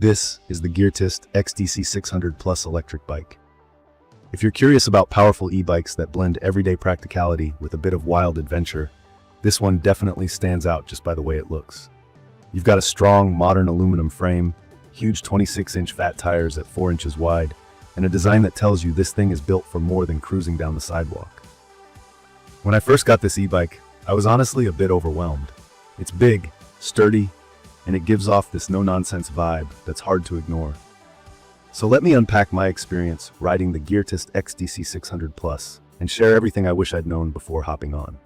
This is the Geartist XDC600 PLUS electric bike. If you're curious about powerful e-bikes that blend everyday practicality with a bit of wild adventure, this one definitely stands out just by the way it looks. You've got a strong, modern aluminum frame, huge 26-inch fat tires at 4 inches wide, and a design that tells you this thing is built for more than cruising down the sidewalk. When I first got this e-bike, I was honestly a bit overwhelmed. It's big, sturdy, and it gives off this no-nonsense vibe that's hard to ignore. So let me unpack my experience riding the Geartist XDC600 PLUS and share everything I wish I'd known before hopping on.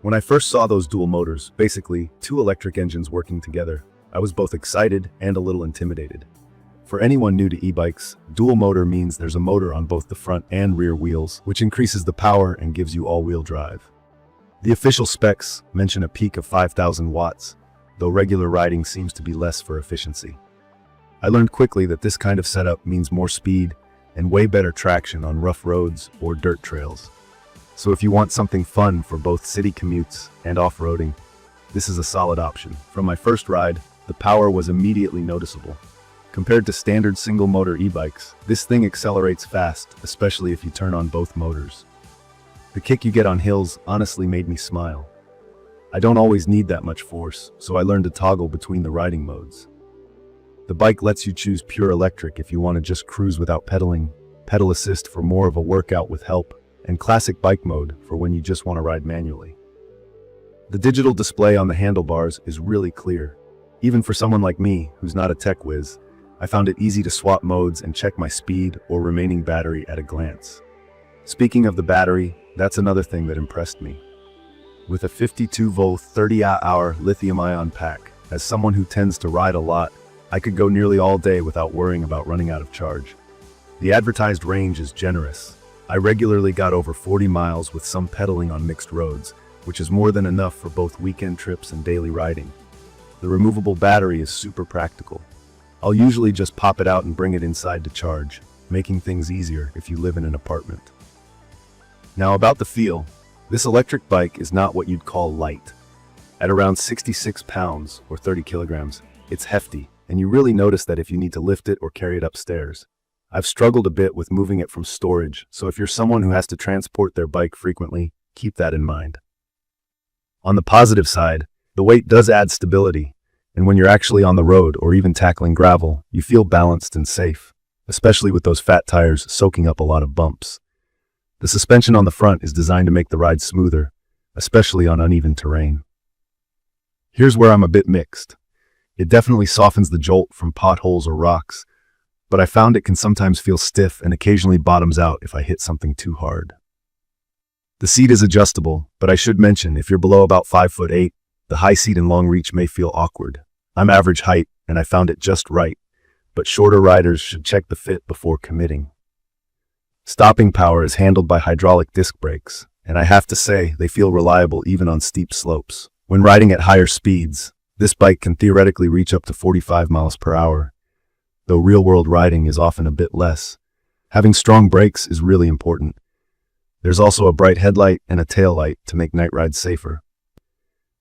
When I first saw those dual motors, basically 2 electric engines working together, I was both excited and a little intimidated. For anyone new to e-bikes, dual motor means there's a motor on both the front and rear wheels, which increases the power and gives you all-wheel drive. The official specs mention a peak of 5,000 watts, though regular riding seems to be less for efficiency. I learned quickly that this kind of setup means more speed and way better traction on rough roads or dirt trails. So if you want something fun for both city commutes and off-roading, this is a solid option. From my first ride, the power was immediately noticeable. Compared to standard single-motor e-bikes, this thing accelerates fast, especially if you turn on both motors. The kick you get on hills honestly made me smile. I don't always need that much force, so I learned to toggle between the riding modes. The bike lets you choose pure electric if you want to just cruise without pedaling, pedal assist for more of a workout with help, and classic bike mode for when you just want to ride manually. The digital display on the handlebars is really clear. Even for someone like me, who's not a tech whiz, I found it easy to swap modes and check my speed or remaining battery at a glance. Speaking of the battery, that's another thing that impressed me. With a 52V 30Ah lithium-ion pack, as someone who tends to ride a lot, I could go nearly all day without worrying about running out of charge. The advertised range is generous. I regularly got over 40 miles with some pedaling on mixed roads, which is more than enough for both weekend trips and daily riding. The removable battery is super practical. I'll usually just pop it out and bring it inside to charge, making things easier if you live in an apartment. Now about the feel. This electric bike is not what you'd call light. At around 66 pounds, or 30 kilograms, it's hefty, and you really notice that if you need to lift it or carry it upstairs. I've struggled a bit with moving it from storage, so if you're someone who has to transport their bike frequently, keep that in mind. On the positive side, the weight does add stability, and when you're actually on the road or even tackling gravel, you feel balanced and safe, especially with those fat tires soaking up a lot of bumps. The suspension on the front is designed to make the ride smoother, especially on uneven terrain. Here's where I'm a bit mixed. It definitely softens the jolt from potholes or rocks, but I found it can sometimes feel stiff and occasionally bottoms out if I hit something too hard. The seat is adjustable, but I should mention if you're below about 5'8", the high seat and long reach may feel awkward. I'm average height, and I found it just right, but shorter riders should check the fit before committing. Stopping power is handled by hydraulic disc brakes, and I have to say they feel reliable even on steep slopes. When riding at higher speeds, this bike can theoretically reach up to 45 miles per hour, though real-world riding is often a bit less. Having strong brakes is really important. There's also a bright headlight and a tail light to make night rides safer.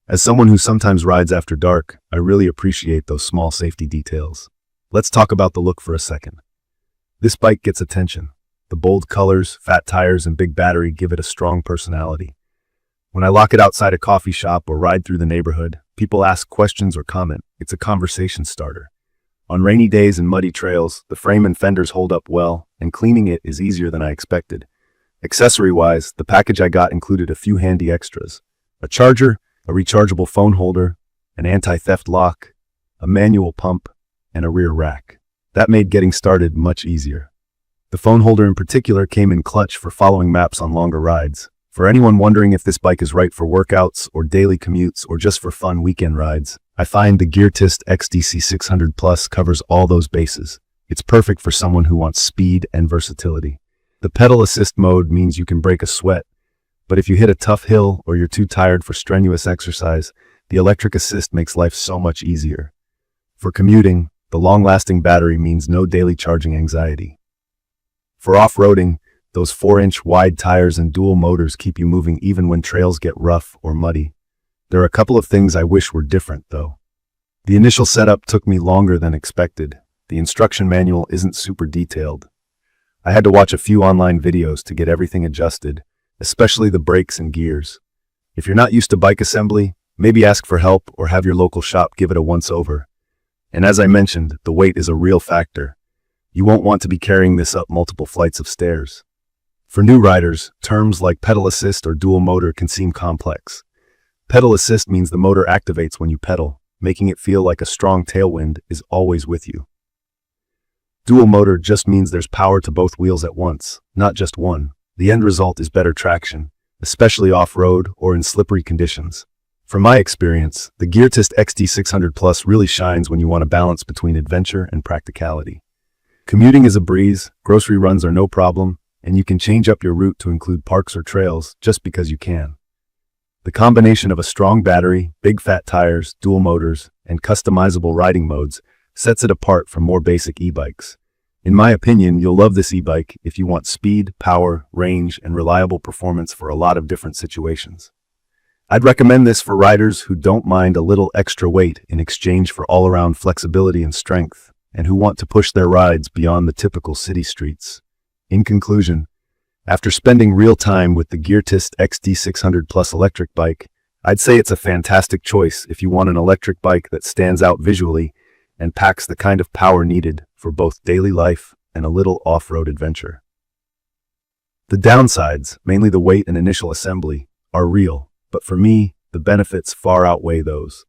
As someone who sometimes rides after dark, I really appreciate those small safety details. Let's talk about the look for a second. This bike gets attention. The bold colors, fat tires, and big battery give it a strong personality. When I lock it outside a coffee shop or ride through the neighborhood, people ask questions or comment. It's a conversation starter. On rainy days and muddy trails, the frame and fenders hold up well, and cleaning it is easier than I expected. Accessory-wise, the package I got included a few handy extras: a charger, a rechargeable phone holder, an anti-theft lock, a manual pump, and a rear rack. That made getting started much easier. The phone holder in particular came in clutch for following maps on longer rides. For anyone wondering if this bike is right for workouts or daily commutes or just for fun weekend rides, I find the Geartist XDC600 PLUS covers all those bases. It's perfect for someone who wants speed and versatility. The pedal assist mode means you can break a sweat, but if you hit a tough hill or you're too tired for strenuous exercise, the electric assist makes life so much easier. For commuting, the long-lasting battery means no daily charging anxiety. For off-roading, those 4-inch wide tires and dual motors keep you moving even when trails get rough or muddy. There are a couple of things I wish were different, though. The initial setup took me longer than expected. The instruction manual isn't super detailed. I had to watch a few online videos to get everything adjusted, especially the brakes and gears. If you're not used to bike assembly, maybe ask for help or have your local shop give it a once-over. And as I mentioned, the weight is a real factor. You won't want to be carrying this up multiple flights of stairs. For new riders, terms like pedal assist or dual motor can seem complex. Pedal assist means the motor activates when you pedal, making it feel like a strong tailwind is always with you. Dual motor just means there's power to both wheels at once, not just one. The end result is better traction, especially off-road or in slippery conditions. From my experience, the Geartist XDC600 PLUS really shines when you want a balance between adventure and practicality. Commuting is a breeze, grocery runs are no problem, and you can change up your route to include parks or trails just because you can. The combination of a strong battery, big fat tires, dual motors, and customizable riding modes sets it apart from more basic e-bikes. In my opinion, you'll love this e-bike if you want speed, power, range, and reliable performance for a lot of different situations. I'd recommend this for riders who don't mind a little extra weight in exchange for all-around flexibility and strength, and who want to push their rides beyond the typical city streets. In conclusion, after spending real time with the Geartist XD600 PLUS electric bike, I'd say it's a fantastic choice if you want an electric bike that stands out visually and packs the kind of power needed for both daily life and a little off-road adventure. The downsides, mainly the weight and initial assembly, are real, but for me, the benefits far outweigh those.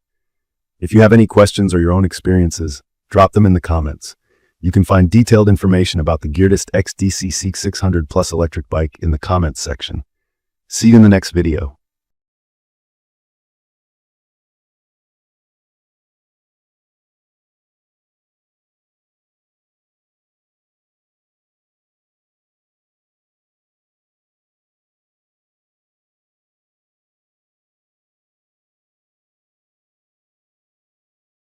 If you have any questions or your own experiences, drop them in the comments. You can find detailed information about the Geartist XDC600 PLUS electric bike in the comments section. See you in the next video.